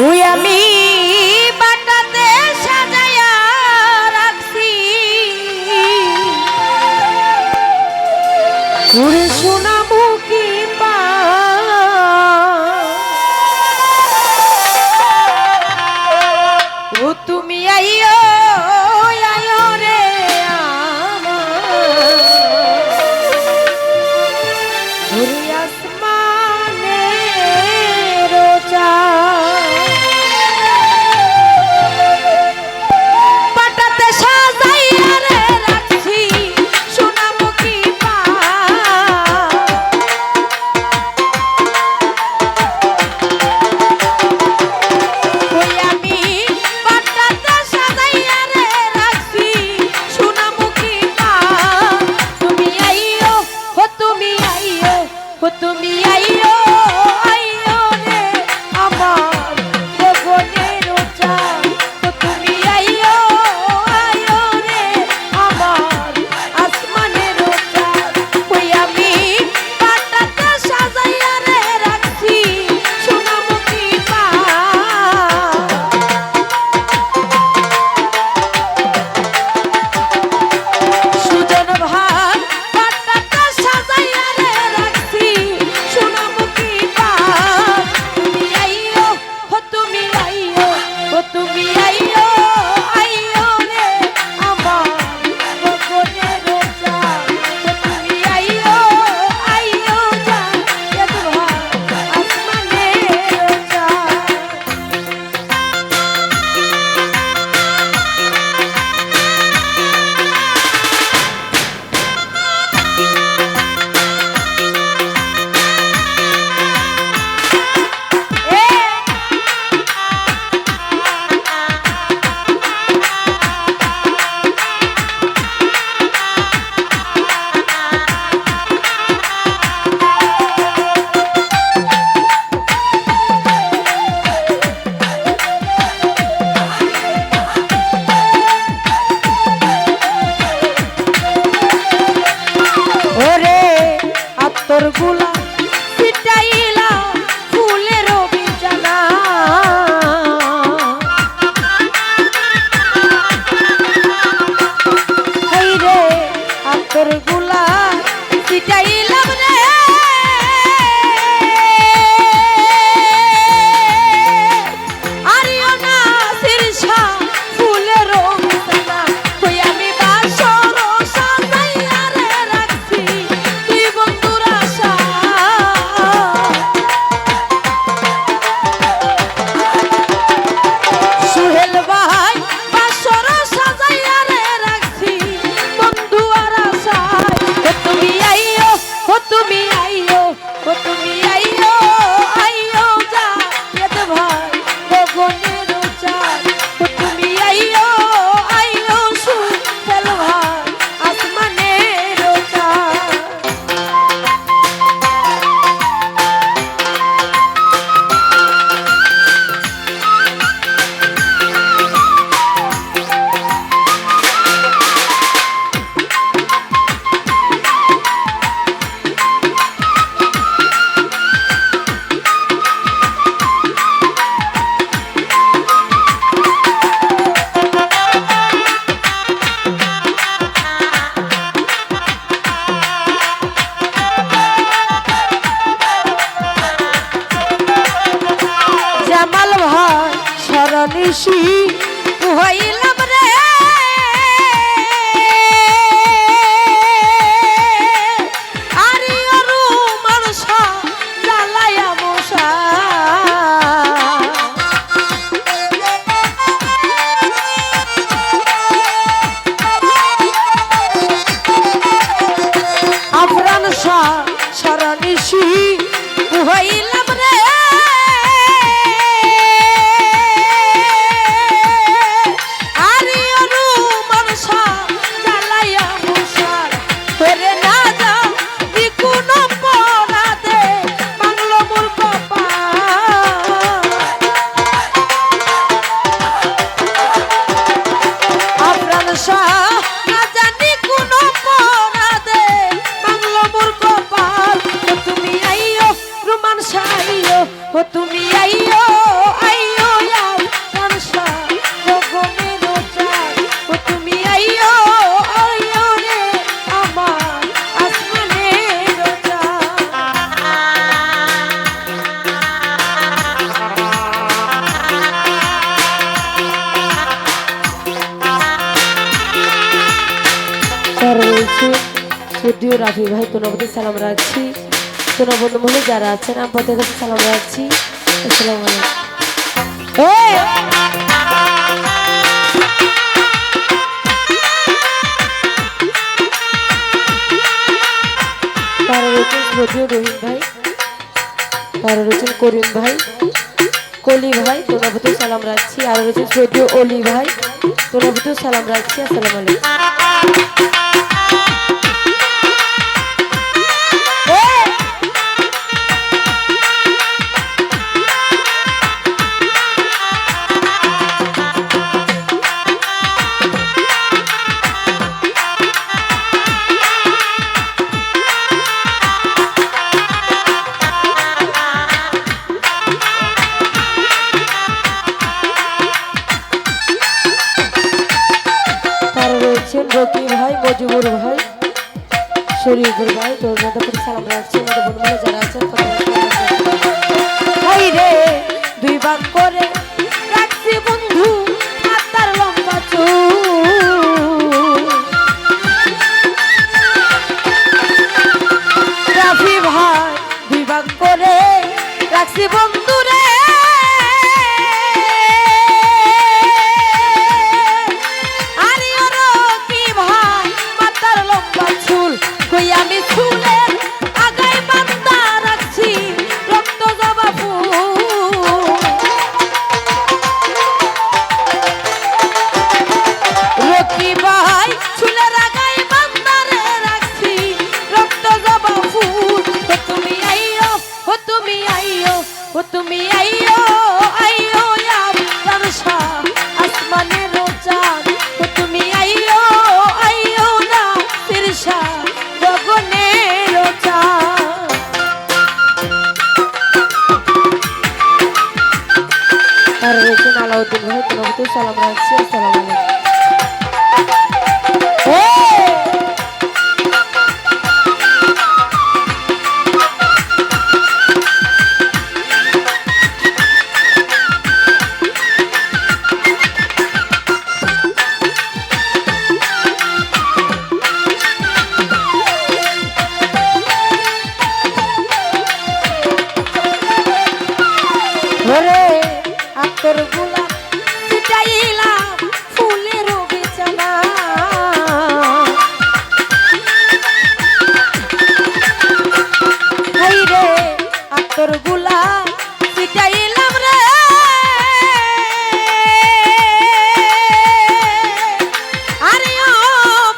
ওই আমি বাটাতে সাজায়া রাখছি ওরে সোনা মুখী পা ও তুমি আইও আইও রে আমার ওরে আসমানের চাঁদ পাটাতে সাজাইয়া রে রাখছি সোনামুখী পা ওই আমি পাটাতে সাজাইয়া রে রাখছি সোনামুখী পা তুমি আইও ও তুমি আইও ও তুমি আইও আইও রে আমার গগনের চাঁদ ও তুমি আইও আইও রে আমার আসমানের চাঁদ ওই আমি পাটাতে সাজাইয়া রে রাখছি সোনামুখী পা সুজন ভাই পাটাতে সাজাইয়া রে রাখছি সোনামুখী পা তুমি আইও ও তুমি আইও ও তুমি আইও আইও রে আমার গগনের চাঁদ ও তুমি আইও আইও চাঁদ এত ভাই আসমানের চাঁদ ওরে আতর গুলা ছিটাইলা ফুলের বিছানা এই রে আতর গুলা ছিটাইলাম রে আরিও না শীর্ষা ফুলের বিছানা ওই আমি বাসর সাজাইয়া রে রাখছি তুই বন্ধুর আশা সুহেল ভাই বাসর সাজাইয়া রে রাখছি বন্ধু আর আশায় ও তুমি আইও ও তুমি আইও ও তুমি আইও আইও যা এত ভাই গগনের চাঁদ ও তুমি আইও আইও সুহেল ভাই আসমানের চাঁদ জামাল ভাই শরণিশি হইলাম রে আরি অরু মানুষ জ্বালায়া মশা আফরান শাহ শরণিশি হইলাম রে উদ্দিও রাফি ভাই তোনাবতী সালাম রাখছি। তোনা বন্ধু মহলে যারা আছেন আমি প্রত্যেকের কাছে সালাম রাখছি। আসসালামু আলাইকুম। তারা রয়েছেন শ্রদ্ধেয় রহিম ভাই, তারা রয়েছেন করিম ভাই, কলি ভাই তোনাবতী সালাম রাখছি। আর রয়েছেন শ্রদ্ধেয় অলি ভাই তোনাবতী সালাম রাখছি। আসসালামু আলাইকুম। রকি ভাই, মজিবুর ভাই, শরীফুর ভাই তোর সালাম রাখছি। আমাদের বন্ধুরা যারা আছেন ভাই রে দুই ভাগ করে রাখছি বন্ধু মাতার লম্বা চুল। রাফি ভাই দুই ভাগ করে রাখছি বন্ধু রে। আমি চুলের আগায় বান্দা রাখছি রক্ত জবা ফুল। রকি ভাই চুলের আগায় বান্দারে রাখছি রক্ত জবা ফুল। ও তুমি আইও, ও তুমি আইও, ও তুমি আইও, আইও আপনার শাহ আসমানের চাঁদ। ও তুমি আইও, আইও না তিরশা আলাউদ্দিন ভাই তোমাকে সালাম রাখছি। আসসালামু আলাইকুম। তোর গোলাপ ছিটাইলাম ফুলের বিছানা। হাই রে তোর গোলাপ ছিটাইলাম রে। আরে ও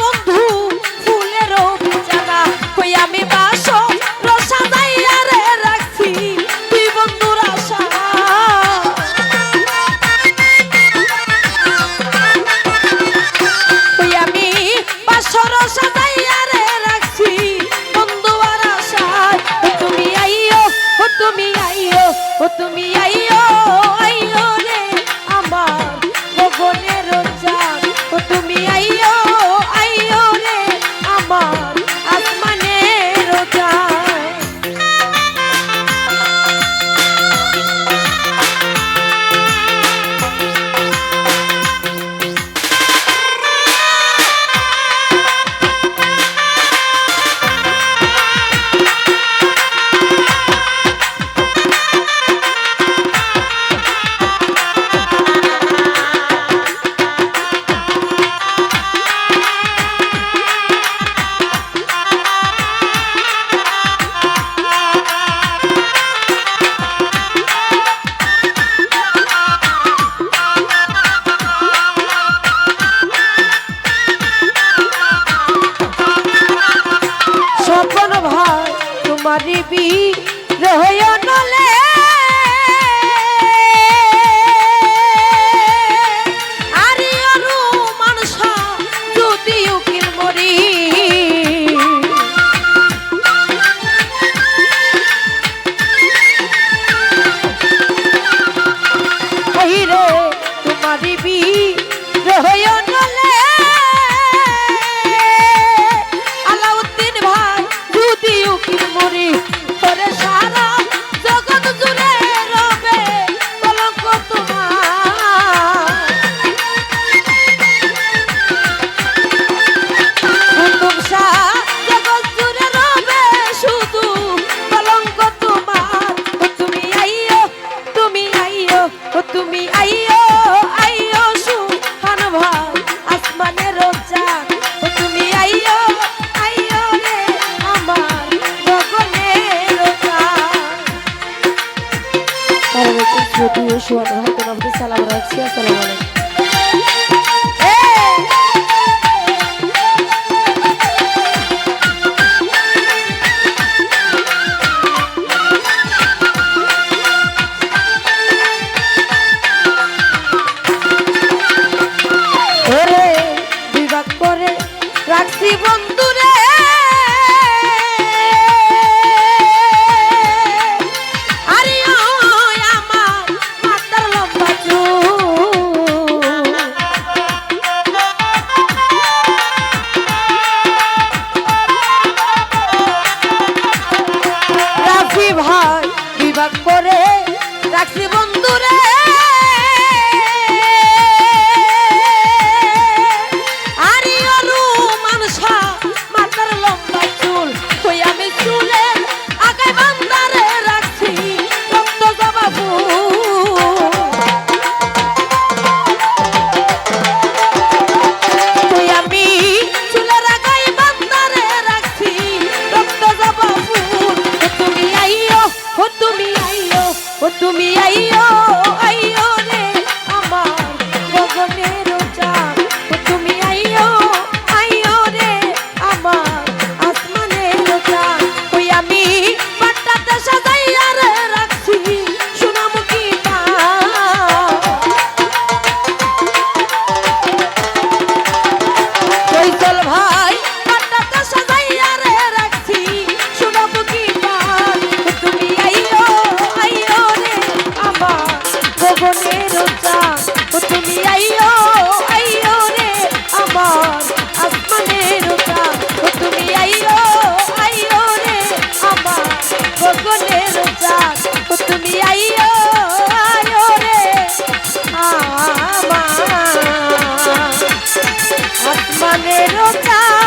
বন্ধু ফুলের বিছানা কই আমি বাসো রসা যাইয়া রে রাখছি তুই বন্ধুর আশা। ও তুমি আইও, আইও রে আমার গগনের চাঁদ। ও তুমি আইও, আইও রে আমার আসমানের চাঁদ। মারিবি রহয় নলে আরি অরু মানুষ যদি উকিল মরি। রে তোমারিবি রহয় নলে আলাউদ্দিন ভাই যদি উকিল মরি। নতুন আপনাদের সালাম রাখছি। আসসালামু আলাইকুম। রাখছি বন্ধুরে আরে আমার মাথার লম্বা চুল রাফি ভাই বিভাগ করে রাখছি বন্ধুরে তুমি আইও আইও রে আমার গগনের চাঁদ তুমি আইও আইও রে আমার আসমানের চাঁদ ওই আমি পাট্টাতে সাজাইয়া রে রাখছি সোনামুখী চল ভাই পাট্টাতে সাজাইয়া রে রাখছি সোনামুখী তুমি আইও আইও গগনের চাঁদ তুমি আইও আইও রে আমার আসমানের চাঁদ তুমি আইও আইও রে আমার গগনের চাঁদ তুমি আইও আইও রে আমার আসমানের চাঁদ।